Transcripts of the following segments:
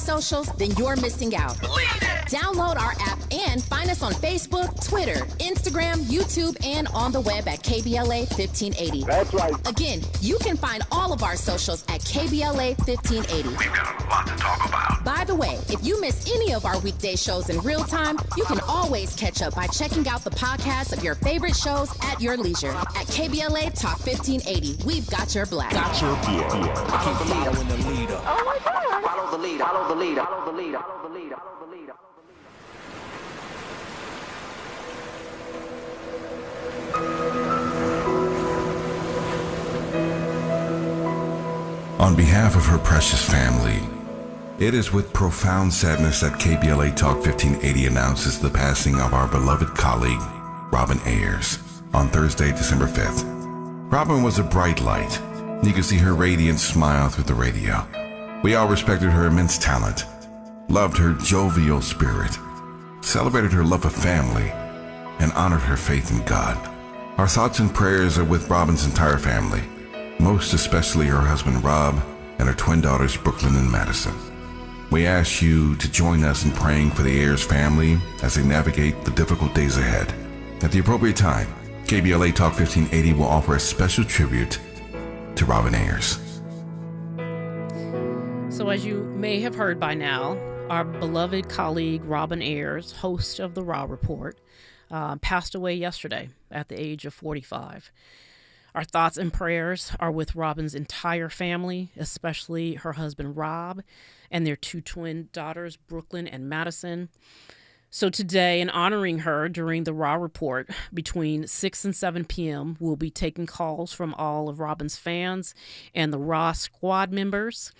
socials, then you're missing out. Download our app and find us on Facebook, Twitter, Instagram, YouTube, and on the web at KBLA 1580. That's right. Again, you can find all of our socials at KBLA 1580. We've got a lot to talk about. By the way, if you miss any of our weekday shows in real time, you can always catch up by checking out the podcast of your favorite shows at your leisure. At KBLA Talk 1580, we've got your black. Follow the leader. Oh my God. Follow the leader. Follow the leader. Follow the leader. Follow the leader. On behalf of her precious family, it is with profound sadness that KBLA Talk 1580 announces the passing of our beloved colleague, Robin Ayers, on Thursday, December 5th. Robin was a bright light. You could see her radiant smile through the radio. We all respected her immense talent, loved her jovial spirit, celebrated her love of family, and honored her faith in God. Our thoughts and prayers are with Robin's entire family, most especially her husband Rob and her twin daughters Brooklyn and Madison. We ask you to join us in praying for the Ayers family as they navigate the difficult days ahead. At the appropriate time, KBLA Talk 1580 will offer a special tribute to Robin Ayers. So as you may have heard by now, our beloved colleague Robin Ayers, host of the Raw Report, passed away yesterday at the age of 45. Our thoughts and prayers are with Robin's entire family, especially her husband Rob and their two twin daughters, Brooklyn and Madison. So today, in honoring her during the Raw Report, between 6 and 7 p.m., we'll be taking calls from all of Robin's fans and the Raw squad members.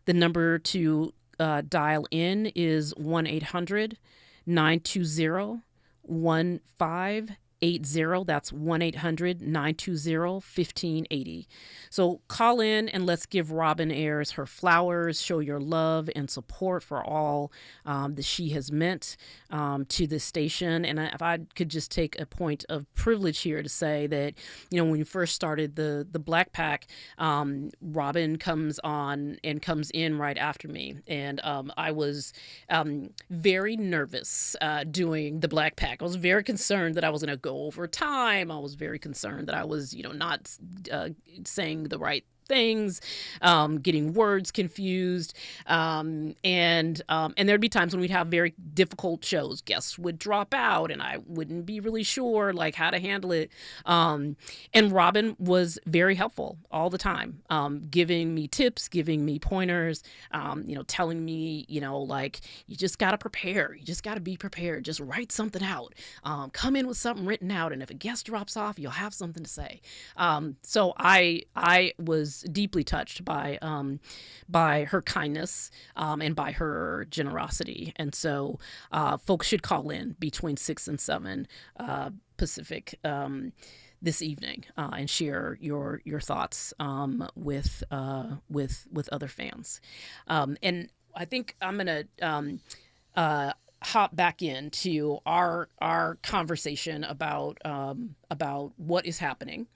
The number to dial in is 1-800-920-1580. That's 1-800-920-1580. So call in and let's give Robin Ayers her flowers, show your love and support for all that she has meant to this station. And if I could just take a point of privilege here to say that, you know, when you first started the Black Pack, Robin comes on and comes in right after me. And I was very nervous doing the Black Pack. I was very concerned that I was going to go over time. I was very concerned that I was, not saying the right things, getting words confused, and there'd be times when we'd have very difficult shows. Guests would drop out, and I wouldn't be really sure like how to handle it. And Robin was very helpful all the time, giving me tips, giving me pointers, telling me, like you just got to prepare, you just got to be prepared, just write something out, come in with something written out, and if a guest drops off, you'll have something to say. So I was deeply touched by her kindness and by her generosity. And so folks should call in between 6 and 7 Pacific this evening and share your thoughts with other fans. And I think I'm going to hop back into our conversation about what is happening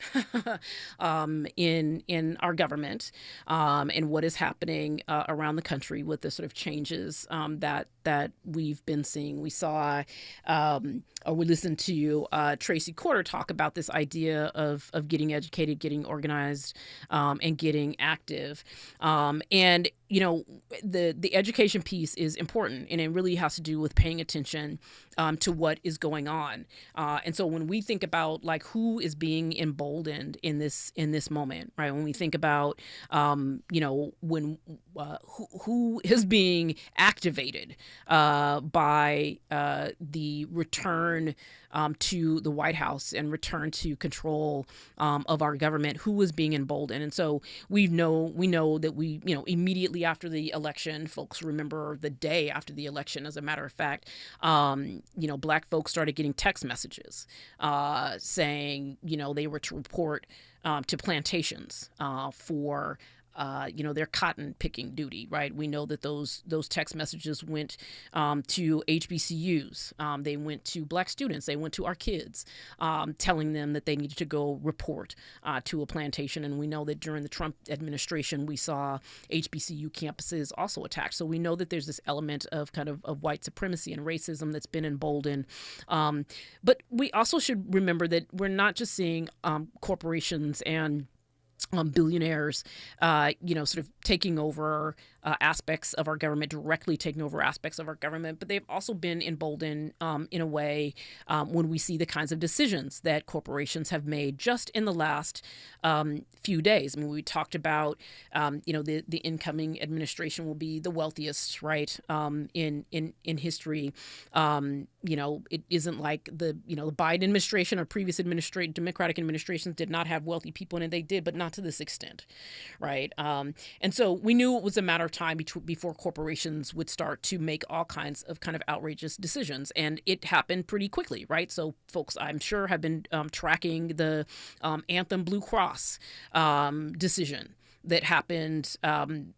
in our government and what is happening around the country with the sort of changes that we've been seeing. We saw or we listened to Tracy Corder talk about this idea of getting educated, getting organized, and getting active. And the education piece is important, and it really has to do with paying attention to what is going on. And so when we think about like who is being emboldened in this moment, right? When we think about who is being activated by the return to the White House and return to control of our government, who is being emboldened. And so we know that immediately after the election, folks remember the day after the election, as a matter of fact, Black folks started getting text messages saying, they were to report to plantations for their cotton picking duty, right? We know that those text messages went to HBCUs. They went to Black students. They went to our kids, telling them that they needed to go report to a plantation. And we know that during the Trump administration, we saw HBCU campuses also attacked. So we know that there's this element of kind of white supremacy and racism that's been emboldened. But we also should remember that we're not just seeing corporations and billionaires, sort of taking over aspects of our government, directly taking over aspects of our government, but they've also been emboldened in a way when we see the kinds of decisions that corporations have made just in the last few days. I mean, we talked about, the incoming administration will be the wealthiest, right, in history. It isn't like the Biden administration or previous Democratic administrations did not have wealthy people in it. They did, but not to this extent, right? And so we knew it was a matter of time before corporations would start to make all kinds of kind of outrageous decisions, and it happened pretty quickly, right? So folks, I'm sure, have been tracking the Anthem Blue Cross decision that happened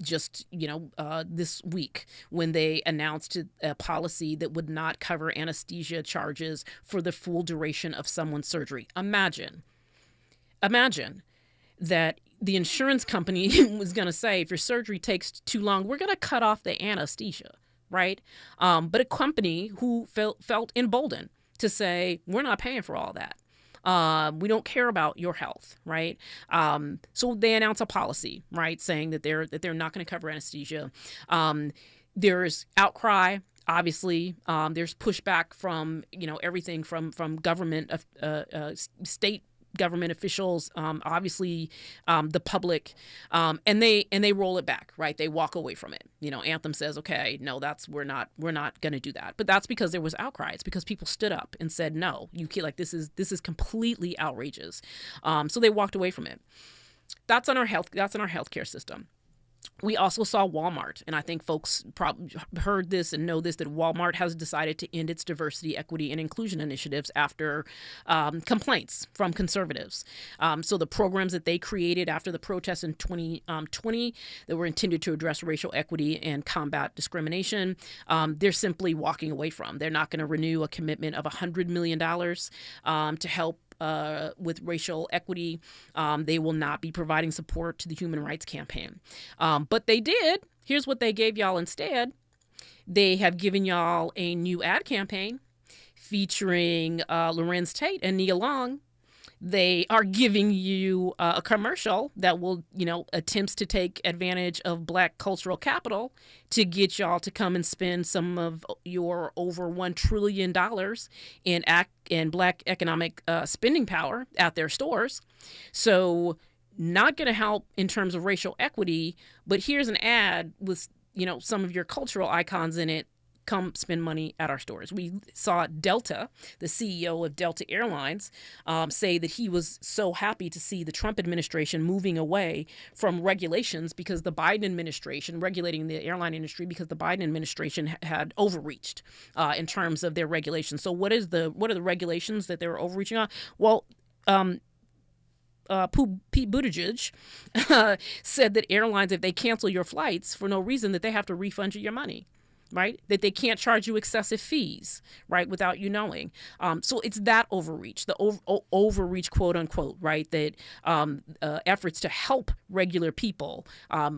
this week when they announced a policy that would not cover anesthesia charges for the full duration of someone's surgery. Imagine that the insurance company was going to say, if your surgery takes too long, we're going to cut off the anesthesia, right? But a company who felt emboldened to say, we're not paying for all that. We don't care about your health, right? So they announce a policy, right, saying that they're not going to cover anesthesia. There's outcry. Obviously, there's pushback from everything from government, state government officials, obviously the public, and they roll it back, right? They walk away from it. Anthem says, okay, no, we're not going to do that. But that's because there was outcry. It's because people stood up and said, no, you can't, like, this is completely outrageous. So they walked away from it. That's on our healthcare system. We also saw Walmart, and I think folks probably heard this and know this, that Walmart has decided to end its diversity, equity, and inclusion initiatives after complaints from conservatives. So the programs that they created after the protests in 2020 that were intended to address racial equity and combat discrimination, they're simply walking away from. They're not going to renew a commitment of $100 million to help with racial equity. They will not be providing support to the Human Rights Campaign. But they did. Here's what they gave y'all instead. They have given y'all a new ad campaign featuring Lorenz Tate and Nia Long. They are giving you a commercial that will, attempts to take advantage of Black cultural capital to get y'all to come and spend some of your over $1 trillion in Black economic spending power at their stores. So not going to help in terms of racial equity, but here's an ad with, some of your cultural icons in it. Come spend money at our stores. We saw Delta, the CEO of Delta Airlines, say that he was so happy to see the Trump administration moving away from regulations because the Biden administration, regulating the airline industry because the Biden administration had overreached in terms of their regulations. So what are the regulations that they were overreaching on? Well, Pete Buttigieg said that airlines, if they cancel your flights for no reason, that they have to refund you your money. Right? That they can't charge you excessive fees, right, without you knowing. So it's that overreach, the overreach, quote unquote, right, that efforts to help regular people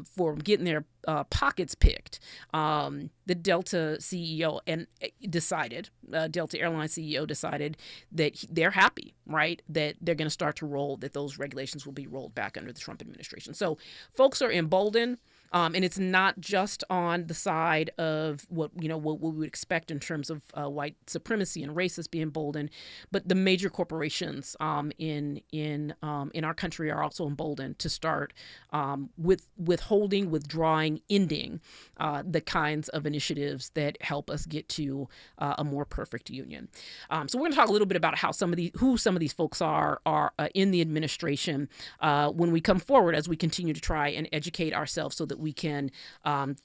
for getting their pockets picked. The Delta CEO Delta Airlines CEO decided that they're happy, right, that they're going to start to roll, that those regulations will be rolled back under the Trump administration. So folks are emboldened. And it's not just on the side of what we would expect in terms of white supremacy and racists being emboldened, but the major corporations in our country are also emboldened to start withdrawing, ending the kinds of initiatives that help us get to a more perfect union. So we're going to talk a little bit about who some of these folks are in the administration when we come forward, as we continue to try and educate ourselves so that we can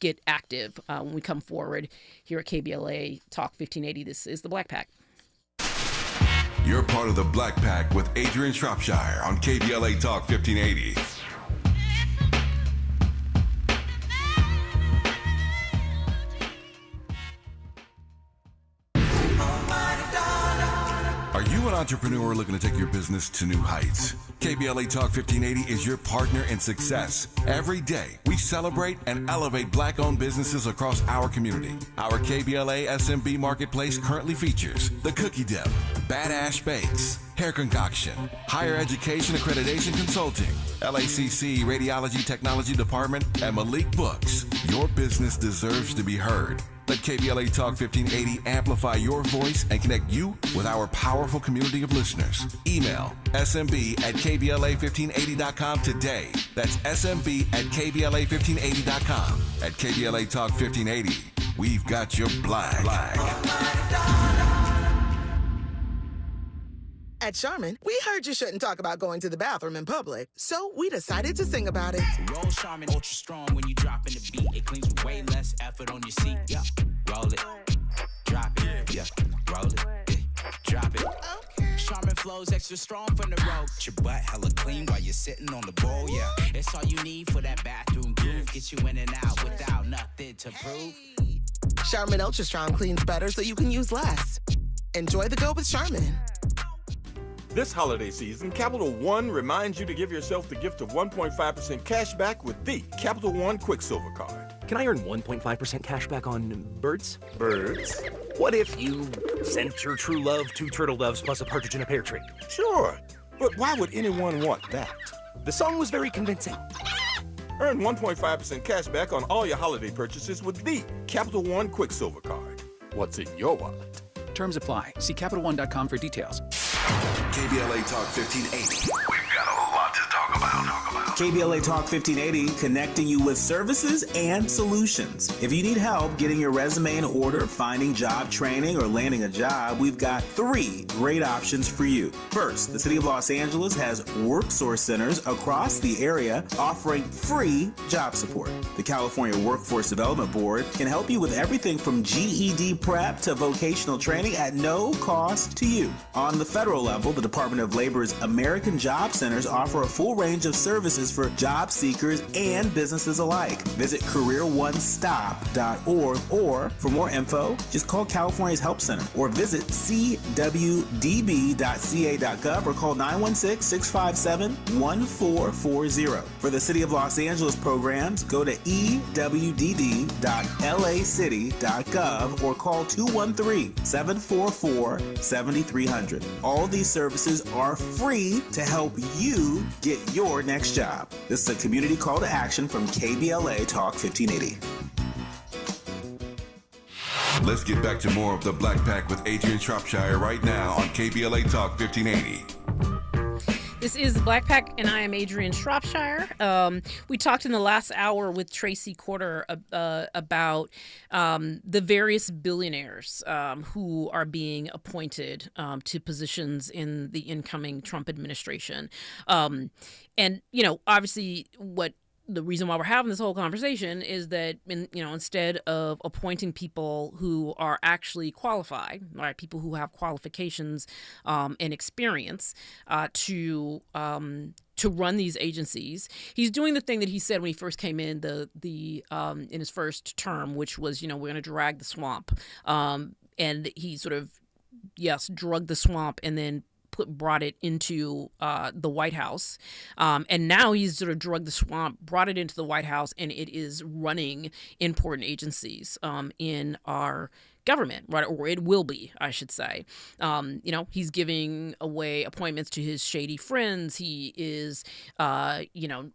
get active when we come forward here at KBLA Talk 1580. This is the Black Pack. You're part of the Black Pack with Adrianne Shropshire on KBLA Talk 1580. Are you an entrepreneur looking to take your business to new heights? KBLA Talk 1580 is your partner in success. Every day, we celebrate and elevate Black-owned businesses across our community. Our KBLA SMB Marketplace currently features The Cookie Dip, Bad Ash Bakes, Hair Concoction, Higher Education Accreditation Consulting, LACC Radiology Technology Department, and Malik Books. Your business deserves to be heard. Let KBLA Talk 1580 amplify your voice and connect you with our powerful community of listeners. Email smb@kbla1580.com today. That's smb@kbla1580.com. At KBLA Talk 1580, we've got your black. At Charmin, we heard you shouldn't talk about going to the bathroom in public, so we decided to sing about it. Roll Charmin ultra strong when you drop in the beat. It cleans with way less effort on your seat. Yeah, roll it, drop it. Yeah, roll it, drop it. Okay. Charmin flows extra strong from the road. Your butt hella clean while you're sitting on the bowl. Yeah, it's all you need for that bathroom groove. Get you in and out without nothing to prove. Charmin Ultra Strong cleans better so you can use less. Enjoy the go with Charmin. This holiday season, Capital One reminds you to give yourself the gift of 1.5% cash back with the Capital One Quicksilver Card. Can I earn 1.5% cash back on birds? Birds? What if you sent your true love 2 turtle doves plus a partridge in a pear tree? Sure, but why would anyone want that? The song was very convincing. Earn 1.5% cash back on all your holiday purchases with the Capital One Quicksilver Card. What's in your wallet? Terms apply. See CapitalOne.com for details. KBLA Talk 1580. We've got a lot to talk about. KBLA Talk 1580, connecting you with services and solutions. If you need help getting your resume in order, finding job training, or landing a job, we've got 3 great options for you. First, the City of Los Angeles has WorkSource centers across the area offering free job support. The California Workforce Development Board can help you with everything from GED prep to vocational training at no cost to you. On the federal level, the Department of Labor's American Job Centers offer a full range of services for job seekers and businesses alike. Visit careeronestop.org, or for more info, just call California's Help Center or visit cwdb.ca.gov or call 916-657-1440. For the City of Los Angeles programs, go to ewdd.lacity.gov or call 213-744-7300. All these services are free to help you get your next job. This is a community call to action from KBLA Talk 1580. Let's get back to more of the Black Pack with Adrianne Shropshire right now on KBLA Talk 1580. This is the Black Pack, and I am Adrianne Shropshire. We talked in the last hour with Tracy Corder about the various billionaires who are being appointed to positions in the incoming Trump administration. And, you know, obviously the reason why we're having this whole conversation is that, instead of appointing people who are actually qualified, right, people who have qualifications and experience to run these agencies, he's doing the thing that he said when he first came in in his first term, which was, we're going to drag the swamp, and he sort of drug the swamp and then brought it into the White House. And now he's sort of drugged the swamp, brought it into the White House, and it is running important agencies in our government, right? Or it will be, I should say. He's giving away appointments to his shady friends. He is, nominating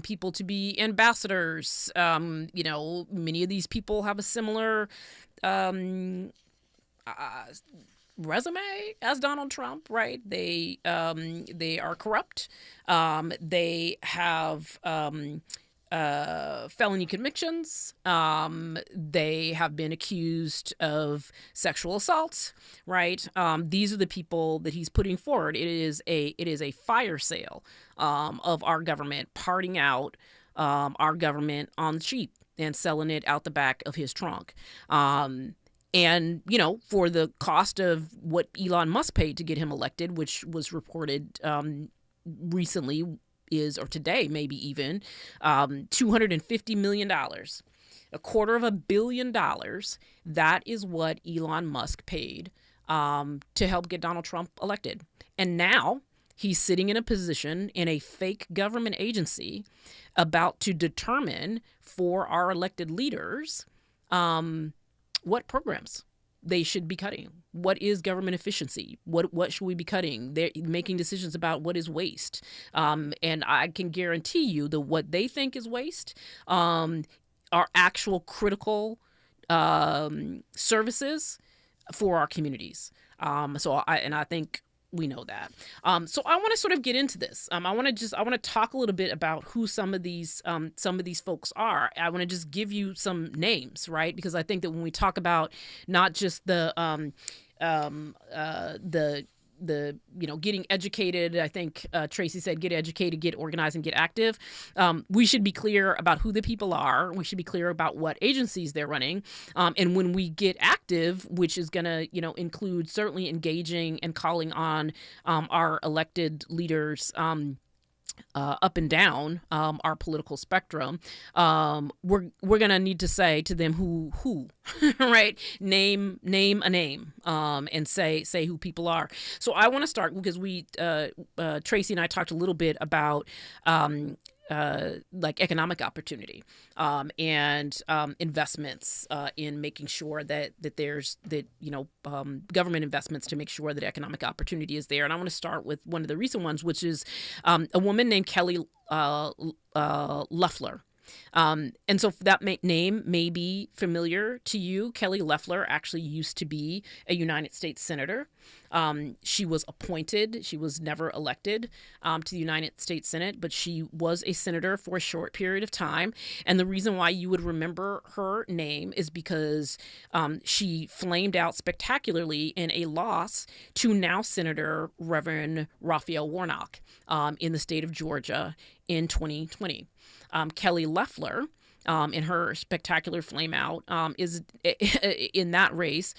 people to be ambassadors. Many of these people have a similar resume as Donald Trump, right? They are corrupt. They have felony convictions. They have been accused of sexual assault, right? These are the people that he's putting forward. It is a fire sale of our government, parting out our government on the cheap and selling it out the back of his trunk. And, for the cost of what Elon Musk paid to get him elected, which was reported recently or today maybe even, $250 million, $250 million. That is what Elon Musk paid to help get Donald Trump elected. And now he's sitting in a position in a fake government agency about to determine for our elected leaders what programs they should be cutting. What is government efficiency? What should we be cutting? They're making decisions about what is waste. And I can guarantee you that what they think is waste are actual critical services for our communities. I think we know that. So I want to sort of get into this. I want to talk a little bit about who some of these folks are. I want to just give you some names, right? Because I think that when we talk about not just the getting educated, I think Tracy said get educated, get organized, and get active. We should be clear about who the people are. We should be clear about what agencies they're running. And when we get active, which is going to, include certainly engaging and calling on our elected leaders up and down our political spectrum, we're going to need to say to them who right? Name a name and say who people are. So I want to start because Tracy and I talked a little bit about like economic opportunity and investments in making sure that there's government investments to make sure that economic opportunity is there. And I want to start with one of the recent ones, which is a woman named Kelly Loeffler. And so that name may be familiar to you. Kelly Loeffler actually used to be a United States Senator. She was appointed. She was never elected to the United States Senate, but she was a senator for a short period of time. And the reason why you would remember her name is because she flamed out spectacularly in a loss to now Senator Reverend Raphael Warnock in the state of Georgia in 2020. Kelly Loeffler, in her spectacular flame out, is in that race,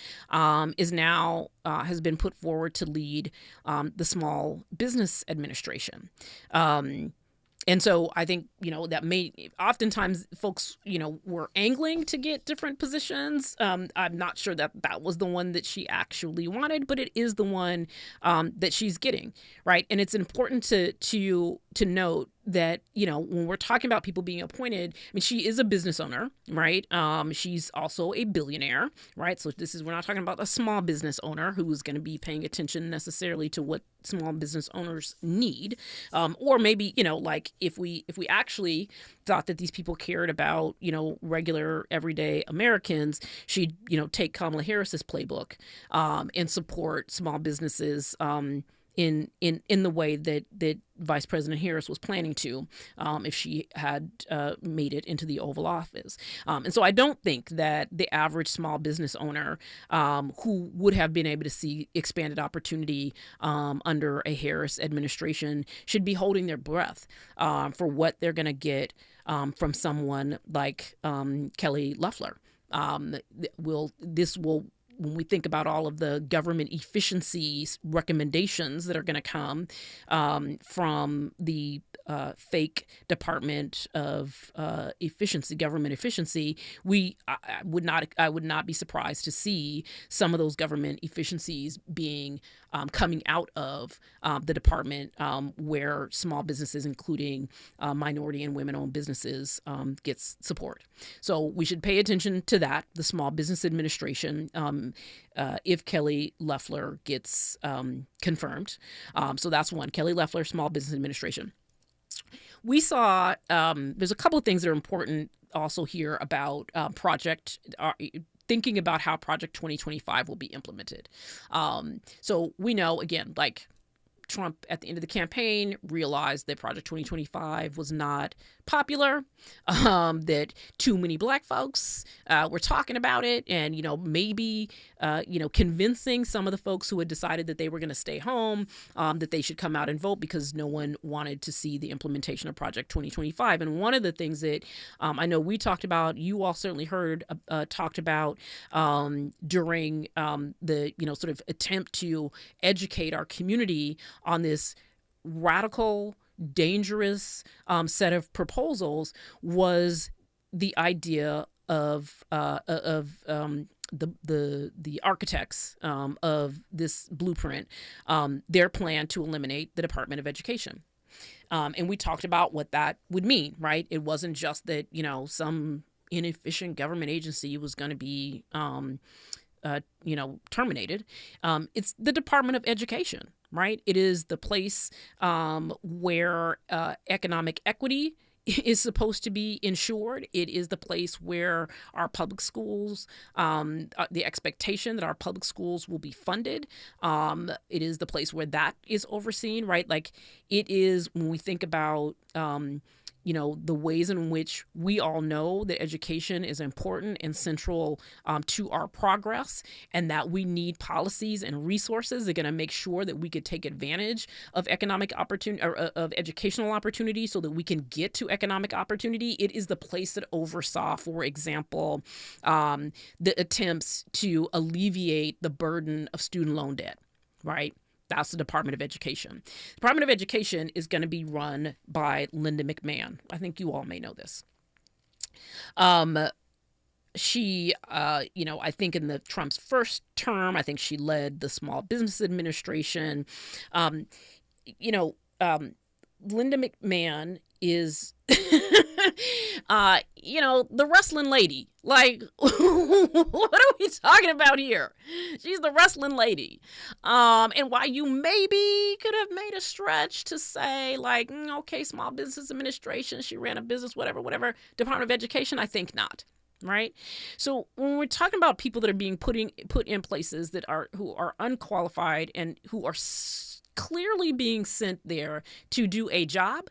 is now has been put forward to lead the Small Business Administration. And so I think, that oftentimes folks, were angling to get different positions. I'm not sure that was the one that she actually wanted, but it is the one that she's getting, right? And it's important to note that, when we're talking about people being appointed, I mean, she is a business owner, right? She's also a billionaire, right? So we're not talking about a small business owner who is going to be paying attention necessarily to what small business owners need. Or maybe, like if we actually thought that these people cared about, regular everyday Americans, she'd, take Kamala Harris's playbook and support small businesses in the way that Vice President Harris was planning to if she had made it into the Oval Office. And so I don't think that the average small business owner who would have been able to see expanded opportunity under a Harris administration should be holding their breath for what they're going to get from someone like Kelly Loeffler. When we think about all of the government efficiency recommendations that are going to come from the fake Department of government efficiency, I would not be surprised to see some of those government efficiencies being coming out of the department where small businesses, including minority and women-owned businesses, gets support. So we should pay attention to that, the Small Business Administration, if Kelly Loeffler gets confirmed. So that's one, Kelly Loeffler, Small Business Administration. We saw there's a couple of things that are important also here about thinking about how Project 2025 will be implemented. So we know, again, like Trump at the end of the campaign realized that Project 2025 was not popular, that too many Black folks were talking about it, and maybe convincing some of the folks who had decided that they were going to stay home that they should come out and vote because no one wanted to see the implementation of Project 2025. And one of the things that I know we talked about, you all certainly heard talked about during the sort of attempt to educate our community on this radical, dangerous set of proposals, was the idea the architects of this blueprint, their plan to eliminate the Department of Education. And we talked about what that would mean, right? It wasn't just that, some inefficient government agency was going to be, terminated. It's the Department of Education, right? It is the place where economic equity is supposed to be ensured. It is the place where our public schools, the expectation that our public schools will be funded. It is the place where that is overseen, right? Like it is when we think about, the ways in which we all know that education is important and central to our progress, and that we need policies and resources that are going to make sure that we could take advantage of economic opportunity or of educational opportunity so that we can get to economic opportunity. It is the place that oversaw, for example, the attempts to alleviate the burden of student loan debt, right? That's the Department of Education. The Department of Education is going to be run by Linda McMahon. I think you all may know this. She, I think in the Trump's first term, I think she led the Small Business Administration. Linda McMahon is, the wrestling lady. Like, what are we talking about here? She's the wrestling lady. And while you maybe could have made a stretch to say, like, okay, Small Business Administration, she ran a business, whatever, Department of Education, I think not. Right. So when we're talking about people that are being put in places who are unqualified and who are clearly being sent there to do a job,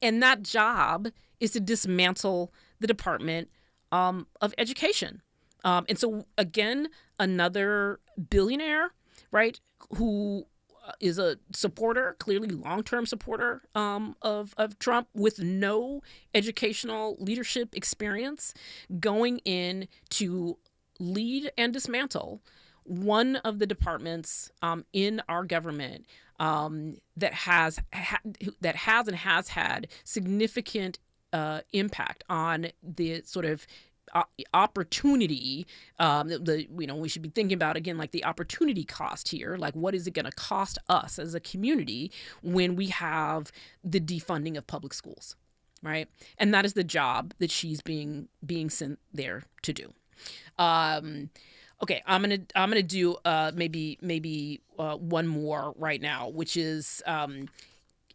and that job is to dismantle the Department of Education. And so, again, another billionaire, right, who is a supporter, clearly long-term supporter of Trump with no educational leadership experience, going in to lead and dismantle one of the departments in our government that has and has had significant impact on the sort of opportunity. We should be thinking about, again, like the opportunity cost here. Like, what is it going to cost us as a community when we have the defunding of public schools, right? And that is the job that she's being sent there to do. Okay, I'm gonna do maybe one more right now, which is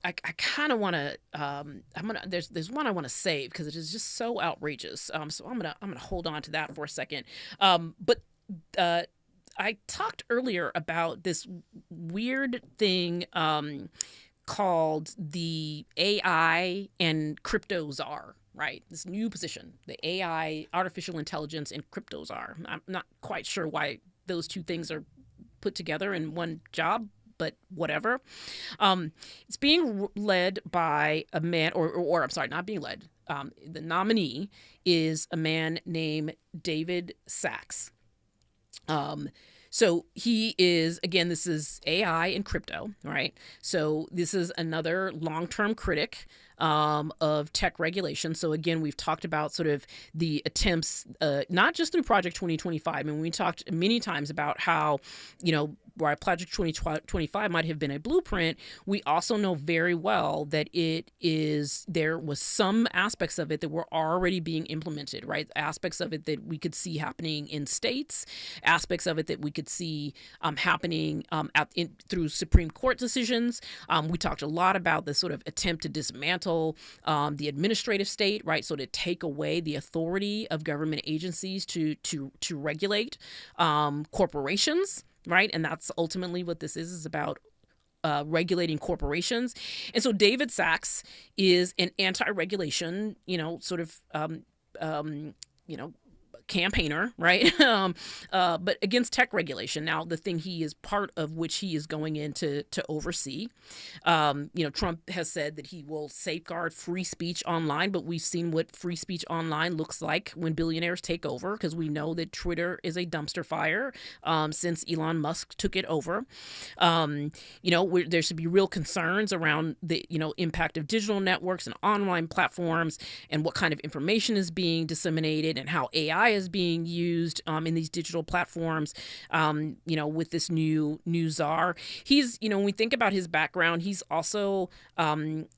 I kind of want to there's one I want to save because it is just so outrageous. So I'm gonna hold on to that for a second. But I talked earlier about this weird thing called the AI and crypto czar. Right, this new position, the AI, artificial intelligence, and crypto czar. I'm not quite sure why those two things are put together in one job, but whatever. It's being led by a man, or I'm sorry, not being led. The nominee is a man named David Sachs. So he is, again, this is AI and crypto, right? So this is another long-term critic of tech regulation. So again, we've talked about sort of the attempts, not just through Project 2025. And we talked many times about how, while Project 2025 might have been a blueprint, we also know very well that there was some aspects of it that were already being implemented, right? Aspects of it that we could see happening in states, aspects of it that we could see happening through Supreme Court decisions. We talked a lot about the sort of attempt to dismantle the administrative state, right? So to take away the authority of government agencies to regulate corporations. Right. And that's ultimately what this is about, regulating corporations. And so David Sachs is an anti-regulation, sort of, campaigner, right? But against tech regulation. Now, the thing he is part of which he is going in to oversee. Trump has said that he will safeguard free speech online, but we've seen what free speech online looks like when billionaires take over, because we know that Twitter is a dumpster fire since Elon Musk took it over. There should be real concerns around the, impact of digital networks and online platforms and what kind of information is being disseminated and how AI is being used in these digital platforms, with this new czar. He's, when we think about his background, he's also, comes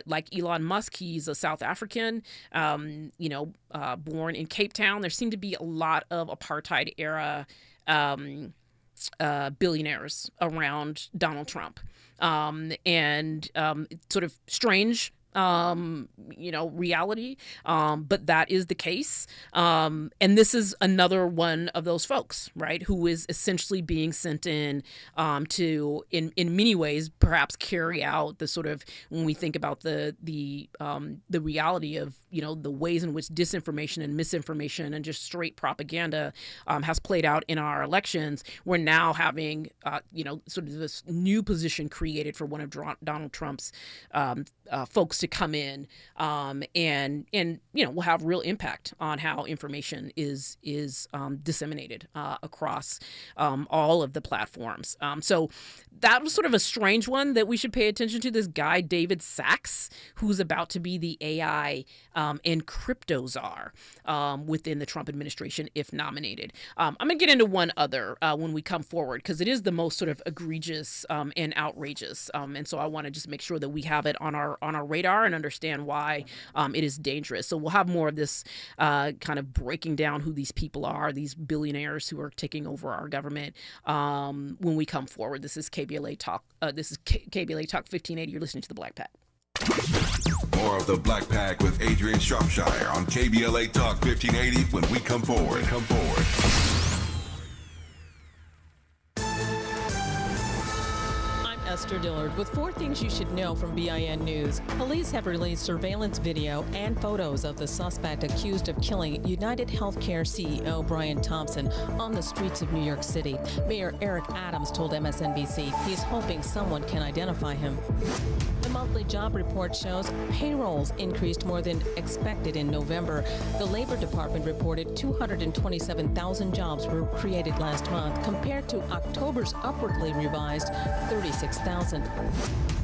like Elon Musk. He's a South African, born in Cape Town. There seem to be a lot of apartheid era billionaires around Donald Trump. Sort of strange, reality. But that is the case. And this is another one of those folks, right, who is essentially being sent in to, in many ways, perhaps carry out the sort of, when we think about the reality of, the ways in which disinformation and misinformation and just straight propaganda has played out in our elections. We're now having, sort of this new position created for one of Donald Trump's folks to come in and will have real impact on how information is disseminated across all of the platforms. So that was sort of a strange one that we should pay attention to. This guy, David Sachs, who's about to be the AI and crypto czar within the Trump administration if nominated. I'm going to get into one other when we come forward, because it is the most sort of egregious and outrageous. And so I want to just make sure that we have it on our radar and understand why it is dangerous. So we'll have more of this kind of breaking down who these people are, these billionaires who are taking over our government when we come forward. This is KBLA Talk. This is KBLA Talk 1580. You're listening to the Black Pack. More of the Black Pack with Adrianne Shropshire on KBLA Talk 1580 when we come forward. Esther Dillard with 4 things you should know from BIN News. Police have released surveillance video and photos of the suspect accused of killing United Healthcare CEO Brian Thompson on the streets of New York City. Mayor Eric Adams told MSNBC he's hoping someone can identify him. The monthly job report shows payrolls increased more than expected in November. The Labor Department reported 227,000 jobs were created last month, compared to October's upwardly revised 36,000.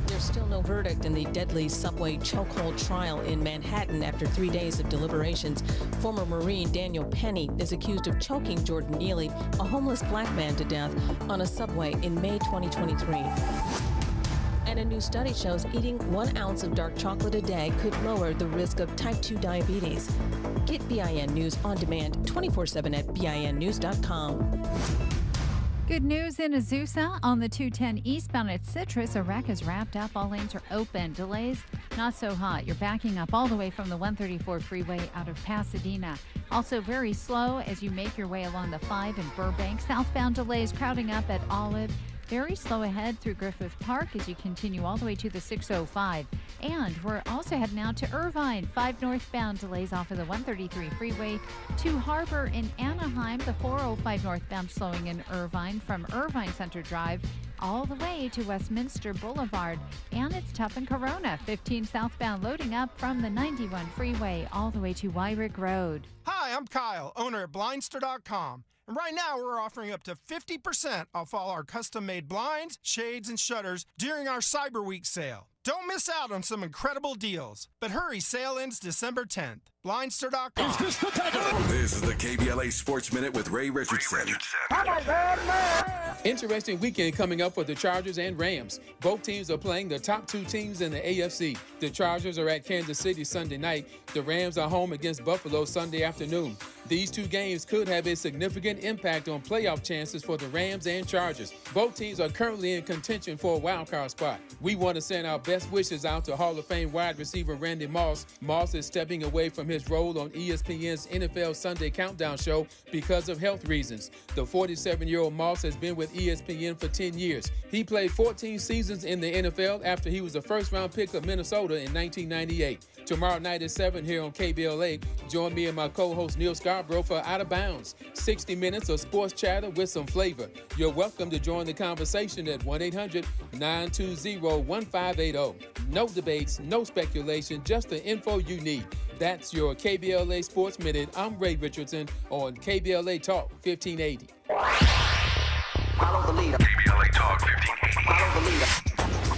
There's still no verdict in the deadly subway chokehold trial in Manhattan after 3 days of deliberations. Former Marine Daniel Penny is accused of choking Jordan Neely, a homeless black man, to death on a subway in May 2023. And a new study shows eating 1 ounce of dark chocolate a day could lower the risk of type 2 diabetes. Get BIN News on demand 24/7 at BINnews.com. Good news in Azusa. On the 210 eastbound at Citrus, a wreck is wrapped up. All lanes are open. Delays, not so hot. You're backing up all the way from the 134 freeway out of Pasadena. Also very slow as you make your way along the 5 in Burbank. Southbound delays crowding up at Olive. Very slow ahead through Griffith Park as you continue all the way to the 605. And we're also heading out to Irvine. 5 northbound delays off of the 133 freeway to Harbor in Anaheim. The 405 northbound slowing in Irvine from Irvine Center Drive all the way to Westminster Boulevard. And it's tough in Corona. 15 southbound loading up from the 91 freeway all the way to Wyrick Road. Hi, I'm Kyle, owner at Blindster.com. And right now, we're offering up to 50% off all our custom-made blinds, shades, and shutters during our Cyber Week sale. Don't miss out on some incredible deals. But hurry, sale ends December 10th. Blindster.com. This is the KBLA Sports Minute with Ray Richardson. Interesting weekend coming up for the Chargers and Rams. Both teams are playing the top 2 teams in the AFC. The Chargers are at Kansas City Sunday night. The Rams are home against Buffalo Sunday afternoon. These 2 games could have a significant impact on playoff chances for the Rams and Chargers. Both teams are currently in contention for a wildcard spot. We want to send our best wishes out to Hall of Fame wide receiver Randy Moss. Moss is stepping away from from his role on ESPN's NFL Sunday Countdown show because of health reasons. The 47-year-old Moss has been with ESPN for 10 years. He played 14 seasons in the NFL after he was a first-round pick of Minnesota in 1998. Tomorrow night at 7 here on KBLA, join me and my co-host Neil Scarborough for Out of Bounds, 60 minutes of sports chatter with some flavor. You're welcome to join the conversation at 1-800-920-1580. No debates, no speculation, just the info you need. That's your KBLA Sports Minute. I'm Ray Richardson on KBLA Talk 1580. Follow the leader. KBLA Talk 1580. Follow the leader.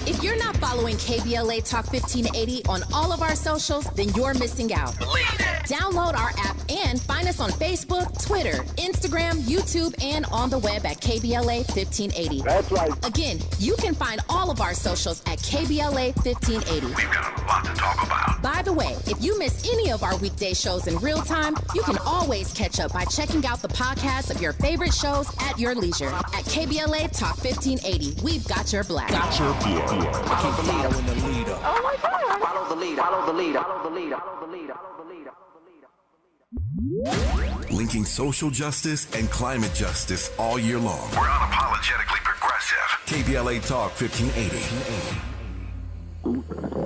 If you're not following KBLA Talk 1580 on all of our socials, then you're missing out. Download our app and find us on Facebook, Twitter, Instagram, YouTube, and on the web at KBLA 1580. That's right. Again, you can find all of our socials at KBLA 1580. We've got a lot to talk about. By the way, if you miss any of our weekday shows in real time, you can always catch up by checking out the podcast of your favorite shows at your leisure. At KBLA Talk 1580, we've got your black. Follow the leader. Oh my God. Follow the leader. Follow the leader. Follow the leader. Follow the leader. Follow the leader. Linking social justice and climate justice all year long. We're unapologetically progressive. KBLA Talk 1580.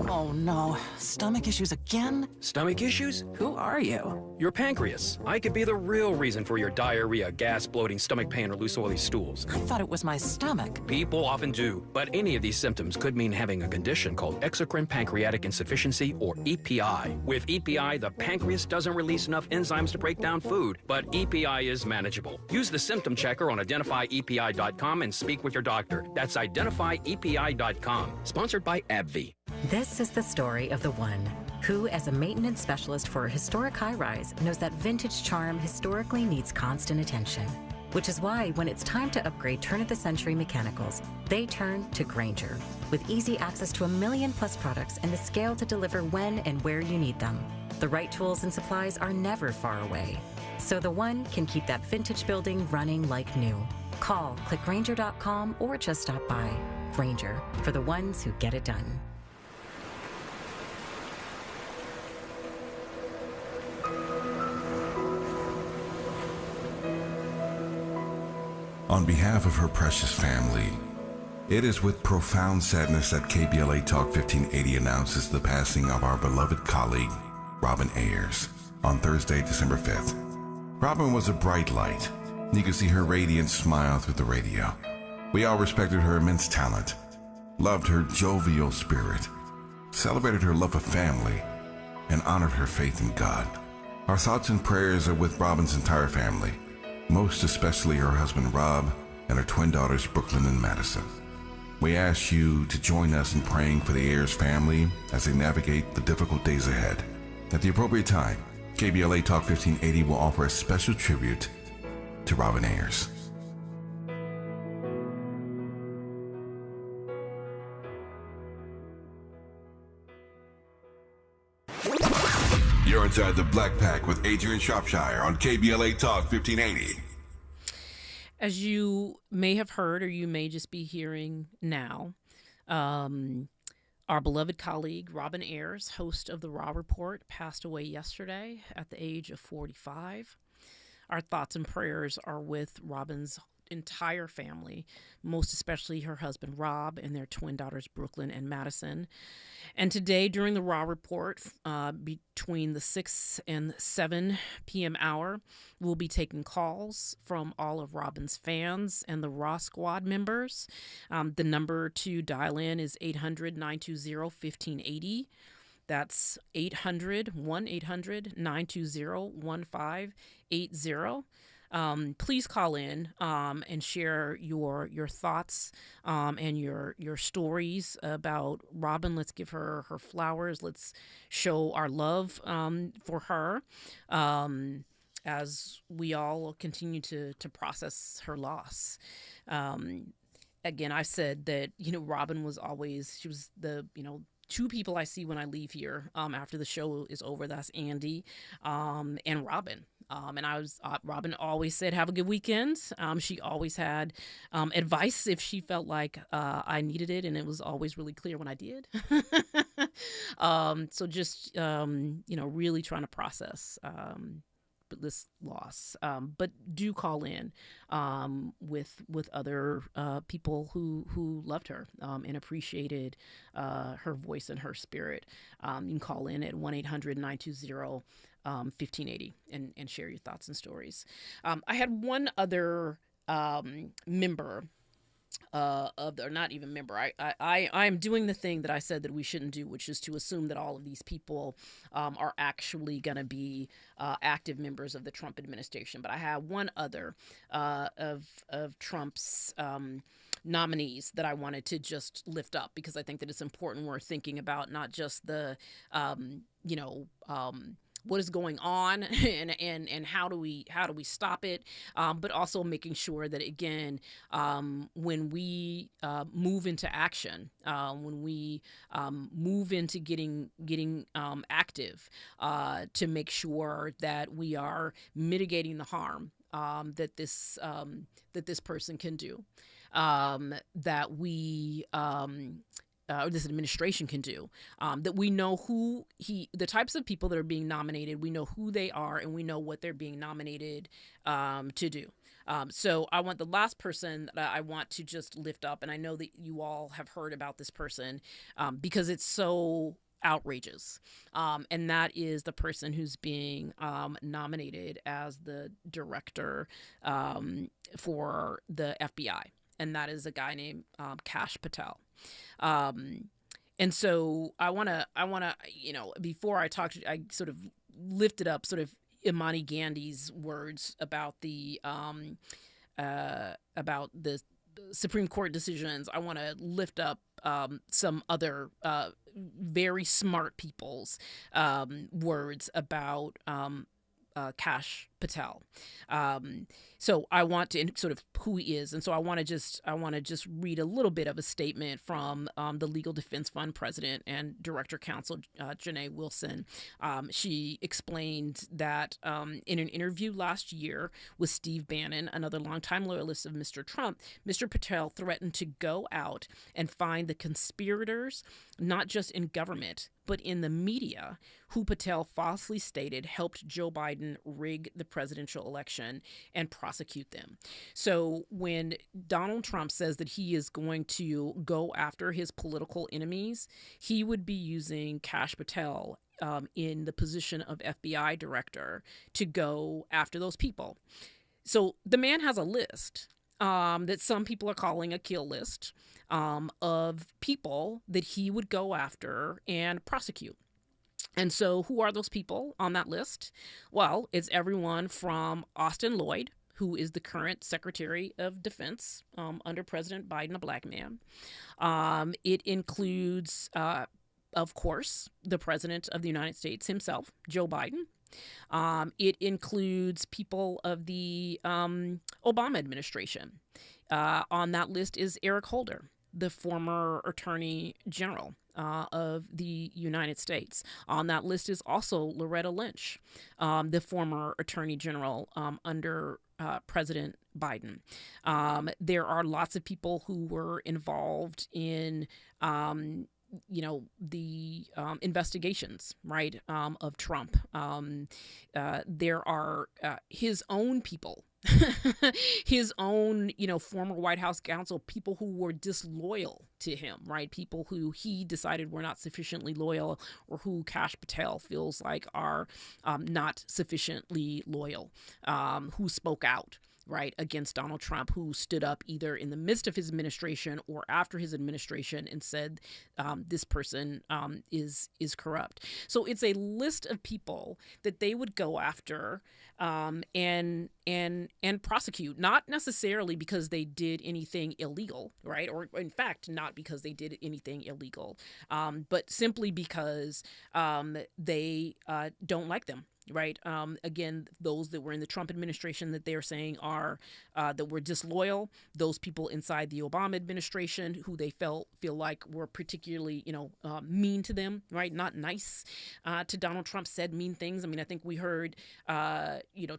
Oh no, stomach issues again? Stomach issues? Who are you? Your pancreas. I could be the real reason for your diarrhea, gas, bloating, stomach pain, or loose oily stools. I thought it was my stomach. People often do, but any of these symptoms could mean having a condition called exocrine pancreatic insufficiency, or EPI. With EPI, the pancreas doesn't release enough enzymes to break down food, but EPI is manageable. Use the symptom checker on identifyepi.com and speak with your doctor. That's identifyepi.com. Sponsored by AbbVie. This is the story of the one who, as a maintenance specialist for a historic high-rise, knows that vintage charm historically needs constant attention. Which is why, when it's time to upgrade turn-of-the-century mechanicals, they turn to Grainger. With easy access to 1 million-plus products and the scale to deliver when and where you need them, the right tools and supplies are never far away. So the one can keep that vintage building running like new. Call, click Grainger.com, or just stop by. Grainger, for the ones who get it done. On behalf of her precious family, it is with profound sadness that KBLA Talk 1580 announces the passing of our beloved colleague, Robin Ayers, on Thursday, December 5th. Robin was a bright light. You could see her radiant smile through the radio. We all respected her immense talent, loved her jovial spirit, celebrated her love of family, and honored her faith in God. Our thoughts and prayers are with Robin's entire family, most especially her husband Rob and her twin daughters Brooklyn and Madison. We ask you to join us in praying for the Ayers family as they navigate the difficult days ahead. At the appropriate time, KBLA Talk 1580 will offer a special tribute to Robin Ayers. You're inside the Black Pack with Adrianne Shropshire on KBLA Talk 1580. As you may have heard, or you may just be hearing now, our beloved colleague, Robin Ayers, host of The Raw Report, passed away yesterday at the age of 45. Our thoughts and prayers are with Robin's entire family, most especially her husband Rob and their twin daughters Brooklyn and Madison. And today, during the Raw Report, between the 6 and 7 p.m. hour, we'll be taking calls from all of Robin's fans and the Raw Squad members. The number to dial in is 800-920-1580. That's 1-800-920-1580. Please call in and share your thoughts and your stories about Robin. Let's give her flowers. Let's show our love for her as we all continue to process her loss. Again, I said that, Robin was always, she was the, two people I see when I leave here after the show is over. That's Andy and Robin. And Robin always said, have a good weekend. She always had advice if she felt like I needed it, and it was always really clear when I did. So just, really trying to process this loss. But do call in with other people who loved her and appreciated her voice and her spirit. You can call in at 1-800-920-1580 and share your thoughts and stories. I had one other member not even member. I am doing the thing that I said that we shouldn't do, which is to assume that all of these people are actually going to be active members of the Trump administration. But I have one other of Trump's nominees that I wanted to just lift up, because I think that it's important we're thinking about not just the what is going on and how do we stop it, but also making sure that, again, when we move into action, when we move into getting active, to make sure that we are mitigating the harm that this person can do, that we or this administration can do, that we know the types of people that are being nominated, we know who they are, and we know what they're being nominated to do. So I want the last person that I want to just lift up, and I know that you all have heard about this person because it's so outrageous, and that is the person who's being nominated as the director for the FBI, and that is a guy named Kash Patel. And so I want to, before I talk to you, I sort of lifted up sort of Imani Gandhi's words about the Supreme Court decisions. I want to lift up some other very smart people's words about Kash Patel. So I want to sort of who he is, and so I want to just read a little bit of a statement from the Legal Defense Fund president and director counsel Janae Wilson. She explained that in an interview last year with Steve Bannon, another longtime loyalist of Mr. Trump, Mr. Patel threatened to go out and find the conspirators, not just in government, but in the media, who Patel falsely stated helped Joe Biden rig the presidential election, and prosecute them. So when Donald Trump says that he is going to go after his political enemies, he would be using Kash Patel in the position of FBI director to go after those people. So the man has a list that some people are calling a kill list of people that he would go after and prosecute. And so who are those people on that list? Well, it's everyone from Austin Lloyd, who is the current Secretary of Defense under President Biden, a black man. It includes, of course, the President of the United States himself, Joe Biden. It includes people of the Obama administration. On that list is Eric Holder, the former Attorney General of the United States. On that list is also Loretta Lynch, the former Attorney General under President Biden. There are lots of people who were involved in the investigations, right, of Trump. There are his own people, his own, former White House counsel, people who were disloyal to him, right? People who he decided were not sufficiently loyal, or who Kash Patel feels like are not sufficiently loyal, who spoke out, right, against Donald Trump, who stood up either in the midst of his administration or after his administration and said this person is corrupt. So it's a list of people that they would go after and prosecute, not necessarily because they did anything illegal, right, or in fact not because they did anything illegal, but simply because they don't like them, right? Again, those that were in the Trump administration that they're saying are that were disloyal, those people inside the Obama administration who they feel like were particularly, mean to them, right? Not nice to Donald Trump, said mean things. I mean, I think we heard,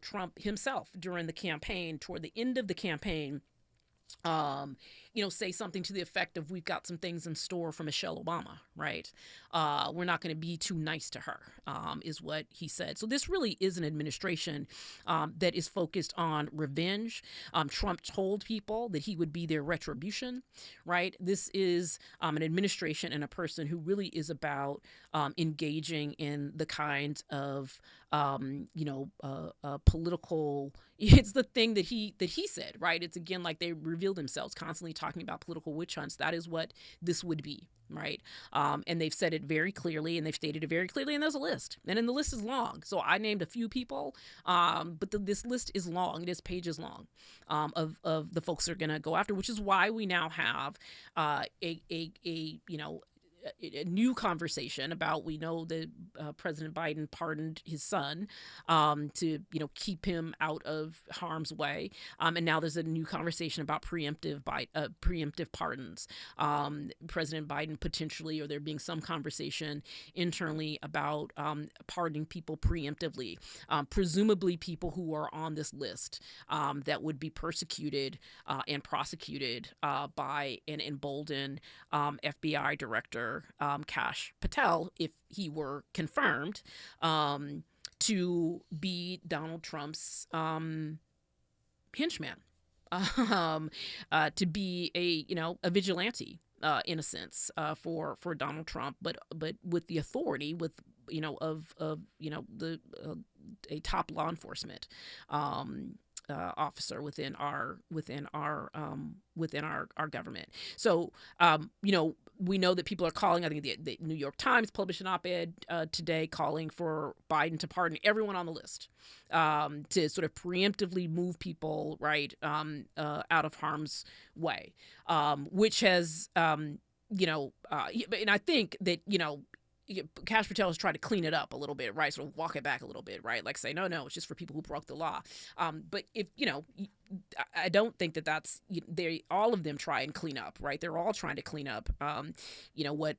Trump himself during the campaign, toward the end of the campaign, say something to the effect of, we've got some things in store for Michelle Obama, right? We're not going to be too nice to her, is what he said. So this really is an administration that is focused on revenge. Trump told people that he would be their retribution, right? This is an administration and a person who really is about engaging in the kind of political. It's the thing that he said, right? It's again like they reveal themselves constantly talking about political witch hunts. That is what this would be, right? And they've said it very clearly, and they've stated it very clearly, and there's a list, and then the list is long. So I named a few people, but this list is long. This page is long of the folks they're going to go after, which is why we now have a new conversation about, we know that President Biden pardoned his son to keep him out of harm's way, and now there's a new conversation about preemptive pardons. President Biden potentially, or there being some conversation internally about pardoning people preemptively, presumably people who are on this list that would be persecuted and prosecuted by an emboldened FBI director, Kash Patel, if he were confirmed to be Donald Trump's henchman, to be a vigilante in a sense for Donald Trump, but with the authority a top law enforcement officer within our government. So we know that people are calling. I think the New York Times published an op-ed today calling for Biden to pardon everyone on the list, to sort of preemptively move people right out of harm's way, which has and I think that Kash Patel has tried to clean it up a little bit, right? Sort of walk it back a little bit, right? Like say, no, it's just for people who broke the law. But if, I don't think that that's, all of them try and clean up, right? They're all trying to clean up,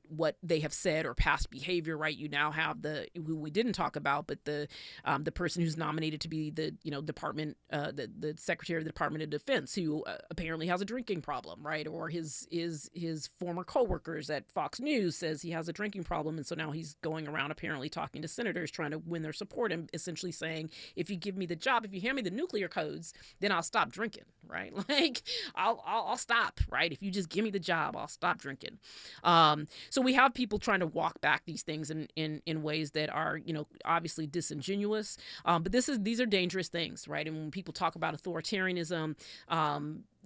what they have said or past behavior, right? You now have who we didn't talk about, but the person who's nominated to be the, department, the Secretary of the Department of Defense, who apparently has a drinking problem, right? Or his former coworkers at Fox News says he has a drinking problem. And so now he's going around apparently talking to senators, trying to win their support, and essentially saying, if you give me the job, if you hand me the nuclear codes, then I'll stop drinking, right? Like I'll stop, right? If you just give me the job, I'll stop drinking. So we have people trying to walk back these things in ways that are, obviously disingenuous. But these are dangerous things, right? And when people talk about authoritarianism,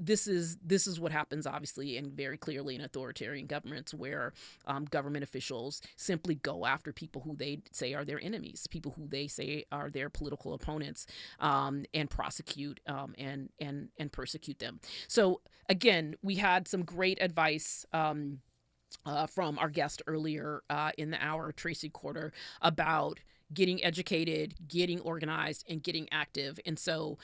this is what happens, obviously, and very clearly in authoritarian governments, where government officials simply go after people who they say are their enemies, people who they say are their political opponents, and prosecute and persecute them. So again, we had some great advice from our guest earlier in the hour, Tracy Corder, about getting educated, getting organized, and getting active. And so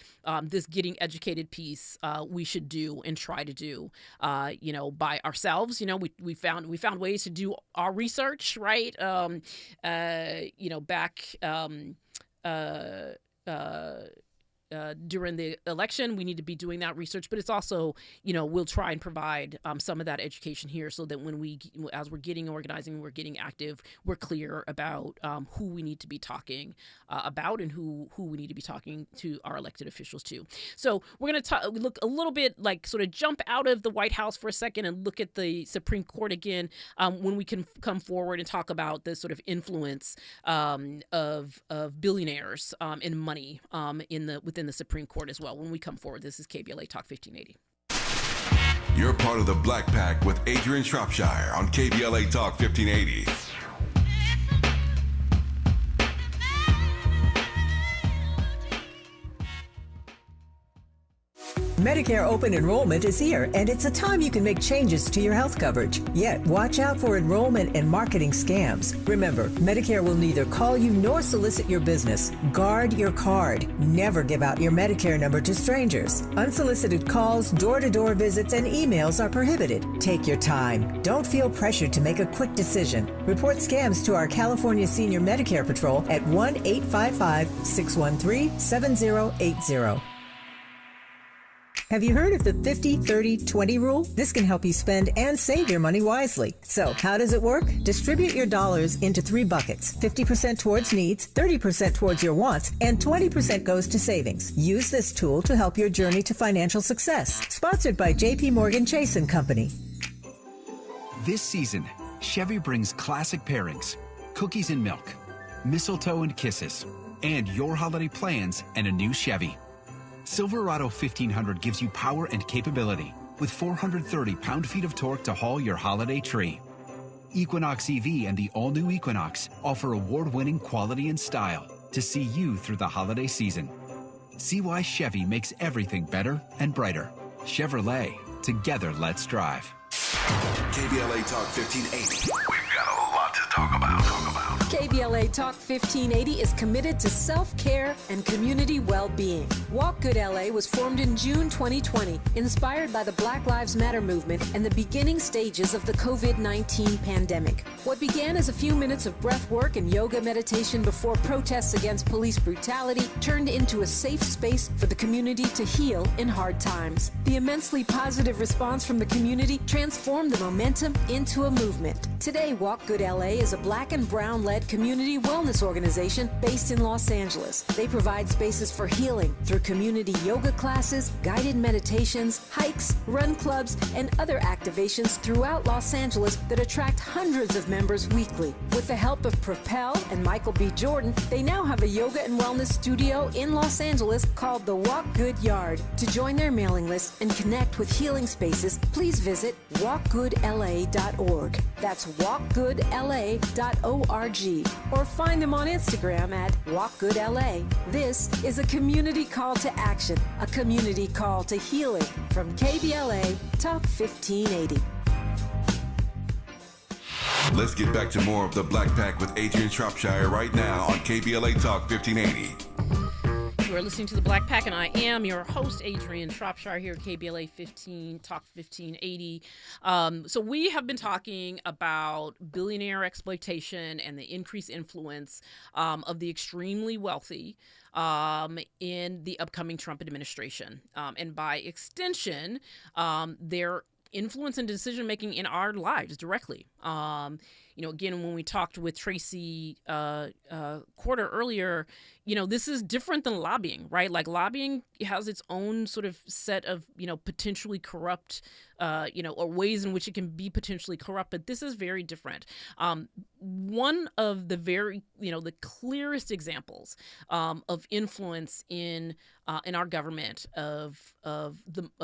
this getting educated piece we should do and try to do, by ourselves. We found ways to do our research, right? Back during the election, we need to be doing that research, but it's also, we'll try and provide some of that education here, so that as we're getting organizing and we're getting active, we're clear about who we need to be talking about, and who we need to be talking to our elected officials to. So we're going to look a little bit, sort of jump out of the White House for a second and look at the Supreme Court again, when we can come forward and talk about the sort of influence of billionaires and money within the Supreme Court as well when we come forward. This is KBLA Talk 1580. You're part of the Black Pack with Adrianne Shropshire on KBLA Talk 1580. Medicare open enrollment is here, and it's a time you can make changes to your health coverage. Yet, watch out for enrollment and marketing scams. Remember, Medicare will neither call you nor solicit your business. Guard your card. Never give out your Medicare number to strangers. Unsolicited calls, door-to-door visits, and emails are prohibited. Take your time. Don't feel pressured to make a quick decision. Report scams to our California Senior Medicare Patrol at 1-855-613-7080. Have you heard of the 50-30-20 rule? This can help you spend and save your money wisely. So, how does it work? Distribute your dollars into 3 buckets. 50% towards needs, 30% towards your wants, and 20% goes to savings. Use this tool to help your journey to financial success. Sponsored by J.P. Morgan Chase & Company. This season, Chevy brings classic pairings, cookies and milk, mistletoe and kisses, and your holiday plans and a new Chevy. Silverado 1500 gives you power and capability with 430 pound-feet of torque to haul your holiday tree. Equinox EV and the all-new Equinox offer award-winning quality and style to see you through the holiday season. See why Chevy makes everything better and brighter. Chevrolet, together let's drive. KBLA Talk 1580. We've got a lot to talk about. KBLA Talk 1580 is committed to self-care and community well-being. Walk Good LA was formed in June 2020, inspired by the Black Lives Matter movement and the beginning stages of the COVID-19 pandemic. What began as a few minutes of breath work and yoga meditation before protests against police brutality turned into a safe space for the community to heal in hard times. The immensely positive response from the community transformed the momentum into a movement. Today, Walk Good LA is a black and brown-led community wellness organization based in Los Angeles. They provide spaces for healing through community yoga classes, guided meditations, hikes, run clubs, and other activations throughout Los Angeles that attract hundreds of members weekly. With the help of Propel and Michael B. Jordan, they now have a yoga and wellness studio in Los Angeles called the Walk Good Yard. To join their mailing list and connect with healing spaces, please visit walkgoodla.org. That's walkgoodla.org. Or find them on Instagram at WalkGoodLA. This is a community call to action, a community call to healing from KBLA Talk 1580. Let's get back to more of the Black Pack with Adrianne Shropshire right now on KBLA Talk 1580. You are listening to the Black Pack, and I am your host, Adrianne Shropshire, here at KBLA Talk 1580. So we have been talking about billionaire exploitation and the increased influence of the extremely wealthy in the upcoming Trump administration. And by extension, their influence and decision-making in our lives directly. Again, when we talked with Tracy Quarter earlier, this is different than lobbying, right? Like lobbying has its own sort of set of, potentially corrupt, or ways in which it can be potentially corrupt. But this is very different. One of the very, the clearest examples of influence in our government of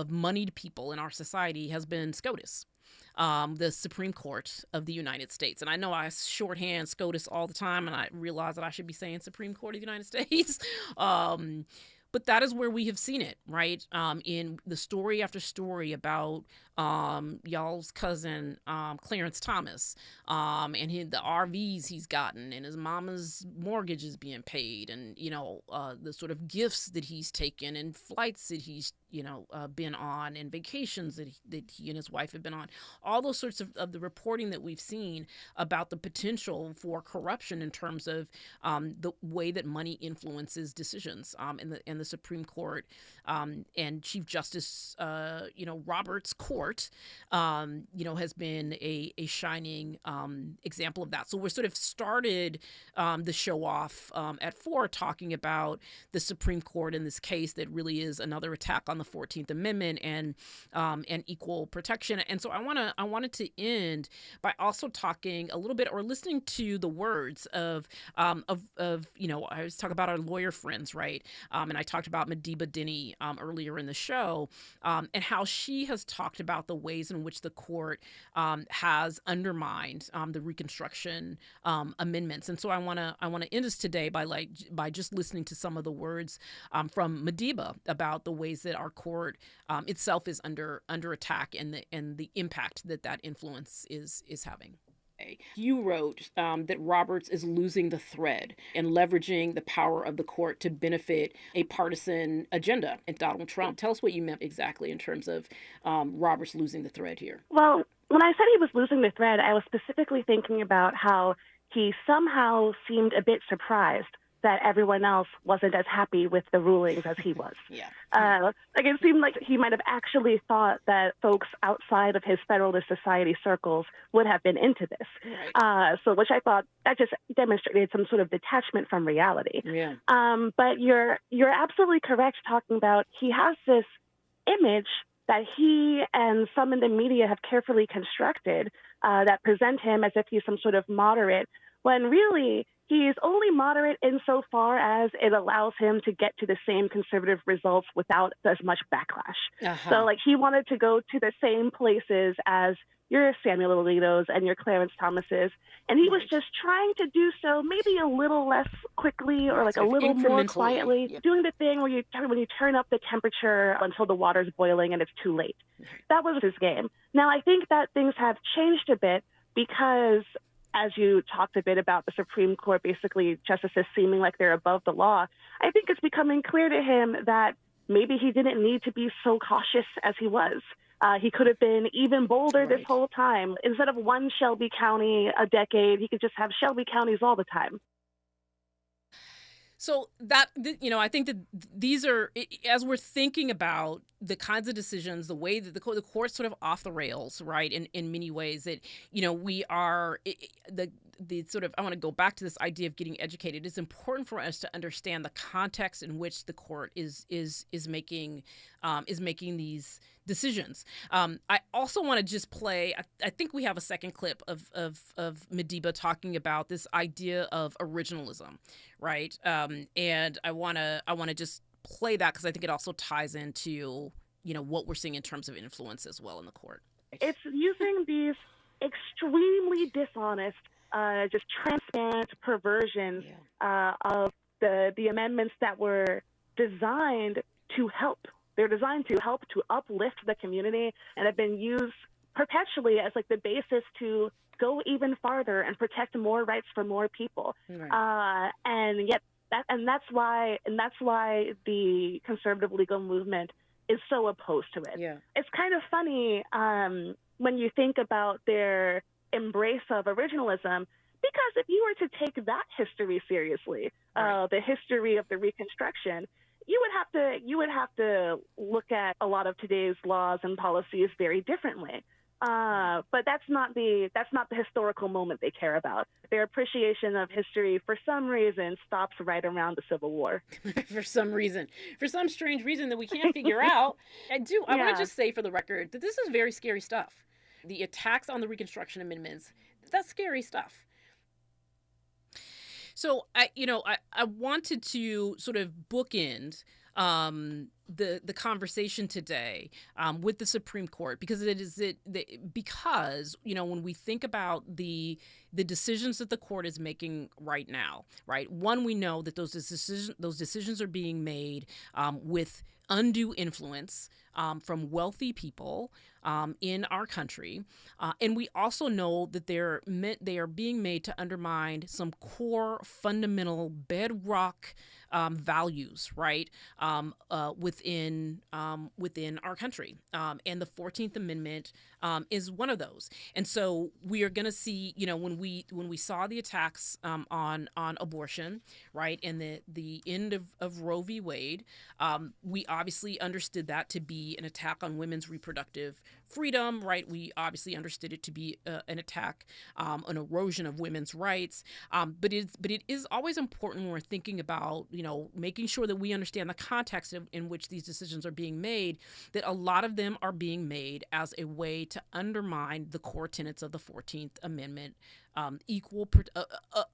moneyed people in our society has been SCOTUS. The Supreme Court of the United States. And I know I shorthand SCOTUS all the time, and I realize that I should be saying Supreme Court of the United States. But that is where we have seen it, right? In the story after story about y'all's cousin, Clarence Thomas, and the RVs he's gotten, and his mama's mortgage is being paid, and, the sort of gifts that he's taken, and flights that he's, been on, and vacations that he and his wife have been on. All those sorts of the reporting that we've seen about the potential for corruption in terms of the way that money influences decisions in the Supreme Court and Chief Justice, Roberts' court, has been a shining example of that. So we're sort of started the show off at 4 talking about the Supreme Court in this case that really is another attack on the 14th Amendment and equal protection. And so I wanted to end by also talking a little bit or listening to the words of I was talking about our lawyer friends, right? And I talked about Madiba Denny earlier in the show, and how she has talked about the ways in which the court has undermined the Reconstruction amendments. And so I want to end this today by just listening to some of the words from Madiba about the ways that our court itself is under attack, and the impact that influence is having. You wrote that Roberts is losing the thread and leveraging the power of the court to benefit a partisan agenda and Donald Trump. Tell us what you meant exactly in terms of Roberts losing the thread here. Well, when I said he was losing the thread, I was specifically thinking about how he somehow seemed a bit surprised that everyone else wasn't as happy with the rulings as he was. Like it seemed like he might have actually thought that folks outside of his Federalist Society circles would have been into this. So which I thought that just demonstrated some sort of detachment from reality. But you're absolutely correct talking about he has this image that he and some in the media have carefully constructed that present him as if he's some sort of moderate, when really he's only moderate insofar as it allows him to get to the same conservative results without as much backlash. So, like, he wanted to go to the same places as your Samuel Alito's and your Clarence Thomas's, and he was just trying to do so maybe a little less quickly or like a little more quietly, doing the thing where when you turn up the temperature until the water's boiling and it's too late. That was his game. Now, I think that things have changed a bit because, as you talked a bit about the Supreme Court, basically justices seeming like they're above the law, I think it's becoming clear to him that maybe he didn't need to be so cautious as he was. He could have been even bolder this whole time. Instead of one Shelby County a decade, he could just have Shelby counties all the time. So that, I think that these are, as we're thinking about the kinds of decisions, the way that the court's sort of off the rails, right, in many ways, that, we are, the sort of, I want to go back to this idea of getting educated. It's important for us to understand the context in which the court is making these decisions. I also want to just play, I think we have a second clip of Madiba talking about this idea of originalism, right? And I want to just play that because I think it also ties into, what we're seeing in terms of influence as well in the court. It's using these extremely dishonest, just transparent perversions of the amendments that were designed to help. They're designed to help to uplift the community and have been used perpetually as like the basis to go even farther and protect more rights for more people. And yet that's why the conservative legal movement is so opposed to it. It's kind of funny when you think about their embrace of originalism, because if you were to take that history seriously, the history of the Reconstruction, you would have to look at a lot of today's laws and policies very differently. But that's not the historical moment they care about. Their appreciation of history, for some reason, stops right around the Civil War. For some strange reason that we can't figure out. I want to just say for the record that this is very scary stuff. The attacks on the Reconstruction amendments, that's scary stuff. So I wanted to sort of bookend the conversation today with the Supreme Court because when we think about the decisions that the court is making right now, right? One, we know that those decisions are being made with undue influence from wealthy people in our country. And we also know that they are being made to undermine some core fundamental bedrock values, right, within our country. And the 14th Amendment is one of those. And so we are going to see, when we saw the attacks on abortion, right, and the end of Roe v. Wade, we obviously understood that to be an attack on women's reproductive freedom, right? We obviously understood it to be an attack, an erosion of women's rights. But it is always important when we're thinking about, making sure that we understand the context in which these decisions are being made, that a lot of them are being made as a way to undermine the core tenets of the 14th Amendment,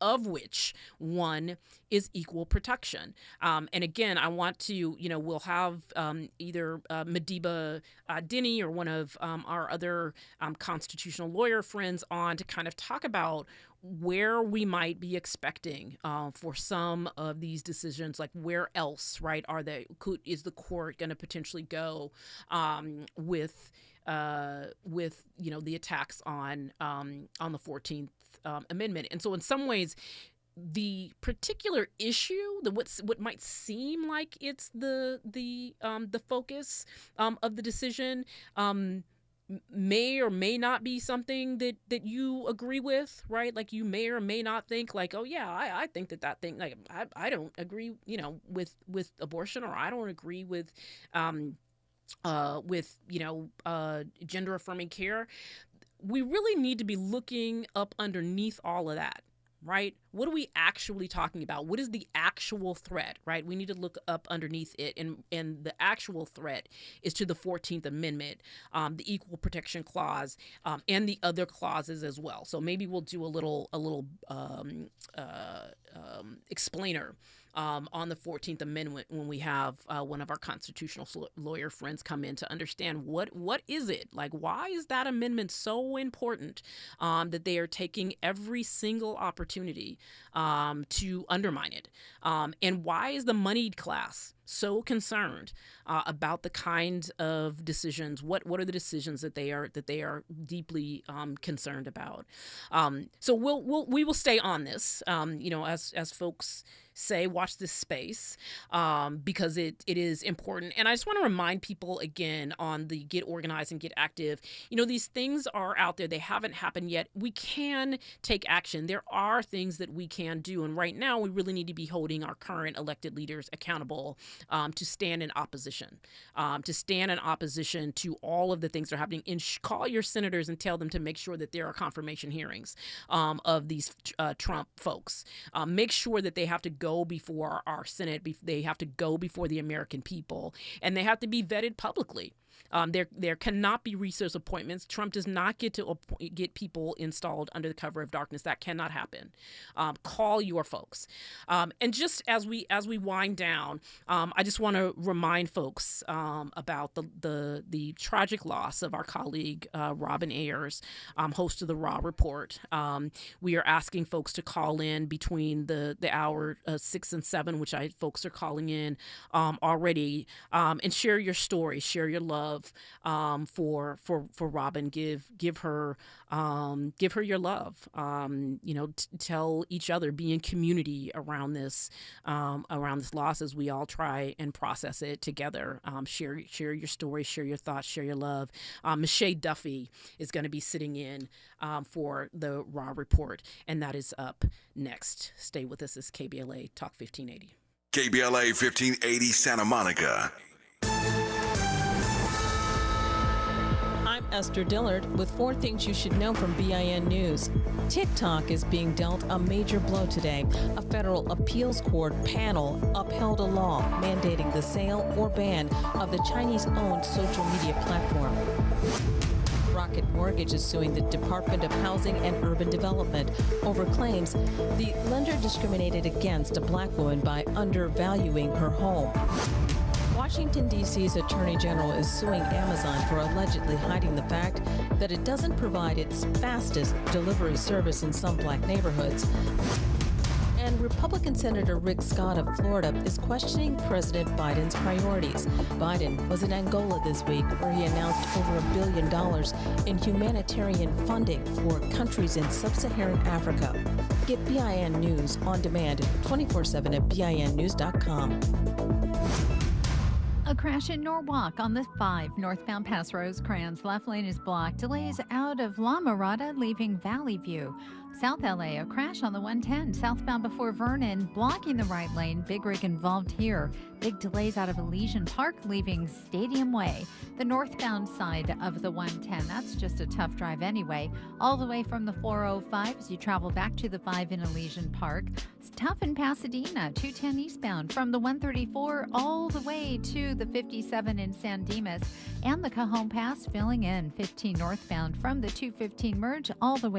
of which one is equal protection. And again, I want to, we'll have either Madiba Denny or one of our other constitutional lawyer friends on to kind of talk about where we might be expecting for some of these decisions, like where else, right, is the court going to potentially go with the attacks on the 14th Amendment. And so in some ways, the particular issue, what might seem like it's the focus of the decision, may or may not be something that you agree with, right? Like you may or may not think like, oh yeah, I think that thing, like I don't agree, with abortion, or I don't agree with gender affirming care. We really need to be looking up underneath all of that. Right? What are we actually talking about? What is the actual threat, right? We need to look up underneath it. And the actual threat is to the 14th Amendment, the Equal Protection Clause, and the other clauses as well. So maybe we'll do a little explainer on the 14th Amendment when we have one of our constitutional lawyer friends come in to understand what is it? Like, why is that amendment so important that they are taking every single opportunity to undermine it? And why is the moneyed class so concerned about the kinds of decisions? What are the decisions that they are deeply concerned about? So we will stay on this, as folks say, watch this space because it is important. And I just want to remind people again on the Get Organized and Get Active, these things are out there. They haven't happened yet. We can take action. There are things that we can do. And right now we really need to be holding our current elected leaders accountable to stand in opposition, to all of the things that are happening. And call your senators and tell them to make sure that there are confirmation hearings of these Trump folks. Make sure that they have to go before our Senate. They have to go before the American people, and they have to be vetted publicly. There cannot be resource appointments. Trump does not get to get people installed under the cover of darkness. That cannot happen. Call your folks. And just as we wind down, I just want to remind folks about the tragic loss of our colleague Robin Ayers, host of the Raw Report. We are asking folks to call in between the hour 6 and 7, which folks are calling in already, and share your story, share your love for Robin. Give her your love. Tell each other, be in community around this loss as we all try and process it together. Share your story, share your thoughts, share your love. Michelle Duffy is going to be sitting in for the Raw Report, and that is up next. Stay with us. It's KBLA Talk 1580. KBLA 1580 Santa Monica. I'm Esther Dillard with 4 things you should know from BIN News. TikTok is being dealt a major blow today. A federal appeals court panel upheld a law mandating the sale or ban of the Chinese-owned social media platform. Rocket Mortgage is suing the Department of Housing and Urban Development over claims the lender discriminated against a black woman by undervaluing her home. Washington, D.C.'s Attorney General is suing Amazon for allegedly hiding the fact that it doesn't provide its fastest delivery service in some black neighborhoods. And Republican Senator Rick Scott of Florida is questioning President Biden's priorities. Biden was in Angola this week, where he announced over $1 billion in humanitarian funding for countries in sub-Saharan Africa. Get BIN News on demand 24/7 at BINnews.com. A crash in Norwalk on the 5 northbound past Rosecrans. Left lane is blocked. Delays out of La Mirada, leaving Valley View. South LA, a crash on the 110 southbound before Vernon, blocking the right lane. Big rig involved here. Big delays out of Elysian Park, leaving Stadium Way. The northbound side of the 110, that's just a tough drive anyway. All the way from the 405 as you travel back to the 5 in Elysian Park. It's tough in Pasadena, 210 eastbound from the 134 all the way to the 57 in San Dimas. And the Cajon Pass filling in 15 northbound from the 215 merge all the way